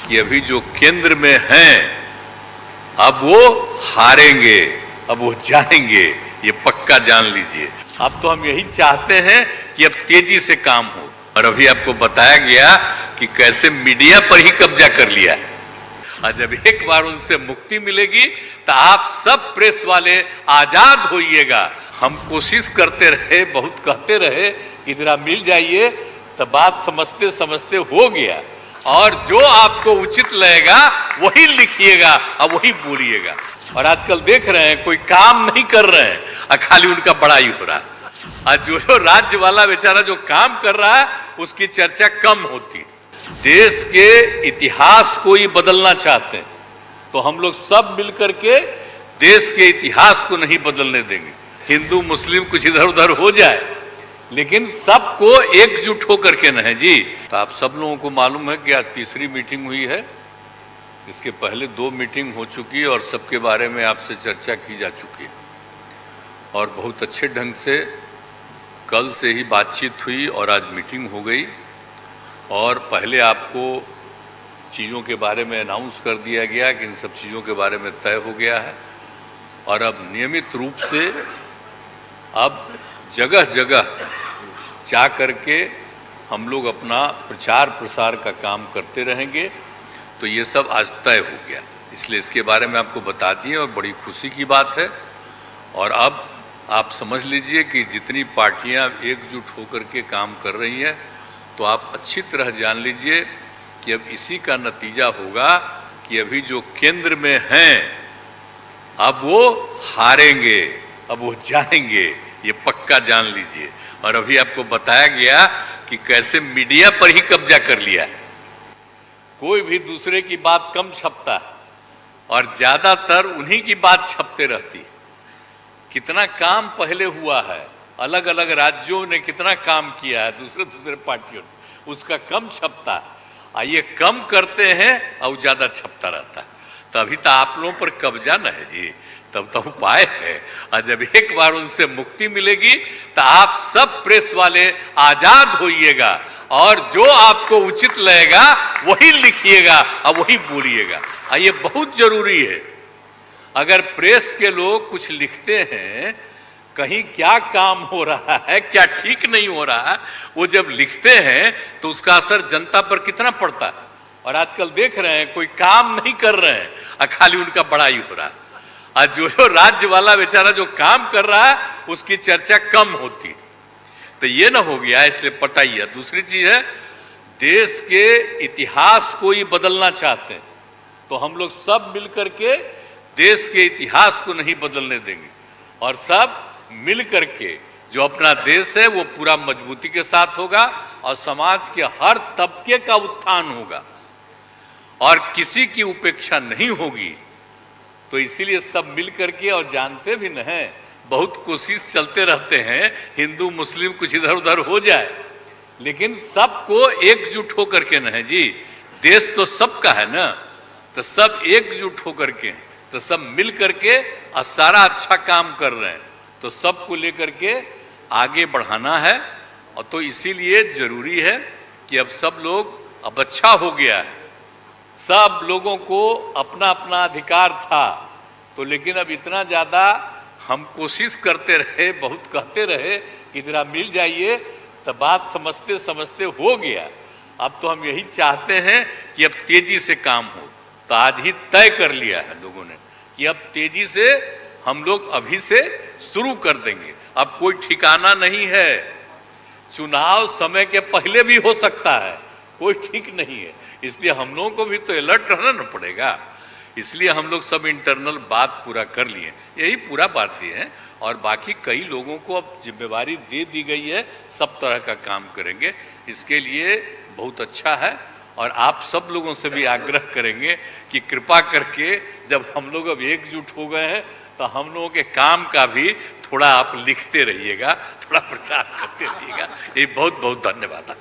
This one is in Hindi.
कि अभी जो केंद्र में हैं अब वो हारेंगे, अब वो जाएंगे, ये पक्का जान लीजिए। अब तो हम यही चाहते हैं कि अब तेजी से काम हो। और अभी आपको बताया गया कि कैसे मीडिया पर ही कब्जा कर लिया है, और जब एक बार उनसे मुक्ति मिलेगी तो आप सब प्रेस वाले आजाद होइएगा। हम कोशिश करते रहे, बहुत कहते रहे कि जरा मिल जाइए, तो बात समझते समझते हो गया। और जो आपको उचित लगेगा वही लिखिएगा और वही बोलिएगा। और आजकल देख रहे हैं कोई काम नहीं कर रहे हैं और खाली उनका बड़ाई हो रहा है। और जो राज्य वाला बेचारा जो काम कर रहा है उसकी चर्चा कम होती है। देश के इतिहास को ही बदलना चाहते हैं तो हम लोग सब मिलकर के देश के इतिहास को नहीं बदलने देंगे। हिंदू मुस्लिम कुछ इधर उधर हो जाए, लेकिन सबको एकजुट होकर के न है जी। तो आप सब लोगों को मालूम है कि आज तीसरी मीटिंग हुई है। इसके पहले 2 मीटिंग हो चुकी है और सबके बारे में आपसे चर्चा की जा चुकी है और बहुत अच्छे ढंग से कल से ही बातचीत हुई और आज मीटिंग हो गई। और पहले आपको चीज़ों के बारे में अनाउंस कर दिया गया कि इन सब चीज़ों के बारे में तय हो गया है। और अब नियमित रूप से अब जगह जगह जा करके हम लोग अपना प्रचार प्रसार का काम करते रहेंगे। तो ये सब आज तय हो गया, इसलिए इसके बारे में आपको बता दिए और बड़ी खुशी की बात है। और अब आप समझ लीजिए कि जितनी पार्टियां एकजुट होकर के काम कर रही हैं, तो आप अच्छी तरह जान लीजिए कि अब इसी का नतीजा होगा कि अभी जो केंद्र में हैं अब वो हारेंगे, अब वो जाएंगे, ये पक्का जान लीजिए। और अभी आपको बताया गया कि कैसे मीडिया पर ही कब्जा कर लिया है। कोई भी दूसरे की बात कम छपता है और ज्यादातर उन्हीं की बात छपते रहती है। कितना काम पहले हुआ है, अलग अलग राज्यों ने कितना काम किया है, दूसरे पार्टियों ने, उसका कम छपता है। ये कम करते हैं और ज्यादा छपता रहता है। तभी तो आप लोगों पर कब्जा न है जी, तब तो उपाय है। और जब एक बार उनसे मुक्ति मिलेगी तो आप सब प्रेस वाले आजाद होइएगा और जो आपको उचित लगेगा वही लिखिएगा और वही बोलिएगा। ये बहुत जरूरी है। अगर प्रेस के लोग कुछ लिखते हैं, कहीं क्या काम हो रहा है, क्या ठीक नहीं हो रहा है, वो जब लिखते हैं तो उसका असर जनता पर कितना पड़ता है। और आजकल देख रहे हैं कोई काम नहीं कर रहे हैं और खाली उनका बड़ाई हो रहा है। और जो राज्य वाला बेचारा जो काम कर रहा है उसकी चर्चा कम होती है। तो ये ना हो गया, इसलिए पता ही है। दूसरी चीज है, देश के इतिहास को ही बदलना चाहते हैं तो हम लोग सब मिलकर के देश के इतिहास को नहीं बदलने देंगे। और सब मिल करके जो अपना देश है वो पूरा मजबूती के साथ होगा और समाज के हर तबके का उत्थान होगा और किसी की उपेक्षा नहीं होगी। तो इसीलिए सब मिल करके, और जानते भी न हैं, बहुत कोशिश चलते रहते हैं हिंदू मुस्लिम कुछ इधर उधर हो जाए, लेकिन सबको एकजुट होकर के न है जी। देश तो सबका है ना, तो सब एकजुट होकर के, तो सब मिल करके और सारा अच्छा काम कर रहे हैं। तो सबको लेकर के आगे बढ़ाना है। और तो इसीलिए जरूरी है कि अब सब लोग, अब अच्छा हो गया है, सब लोगों को अपना अपना अधिकार था, तो लेकिन अब इतना ज़्यादा हम कोशिश करते रहे, बहुत कहते रहे कि जरा मिल जाइए, तो बात समझते समझते हो गया। अब तो हम यही चाहते हैं कि अब तेजी से काम हो। तो आज ही तय कर लिया है लोगों ने कि अब तेजी से हम लोग अभी से शुरू कर देंगे। अब कोई ठिकाना नहीं है, चुनाव समय के पहले भी हो सकता है, कोई ठीक नहीं है। इसलिए हम लोगों को भी तो अलर्ट रहना पड़ेगा। इसलिए हम लोग सब इंटरनल बात पूरा कर लिए, यही पूरा बात दिए हैं। और बाकी कई लोगों को अब जिम्मेवारी दे दी गई है, सब तरह का काम करेंगे। इसके लिए बहुत अच्छा है। और आप सब लोगों से भी आग्रह करेंगे कि कृपा करके जब हम लोग अब एकजुट हो गए हैं तो हम लोगों के काम का भी थोड़ा आप लिखते रहिएगा, थोड़ा प्रचार करते रहिएगा। ये बहुत बहुत धन्यवाद।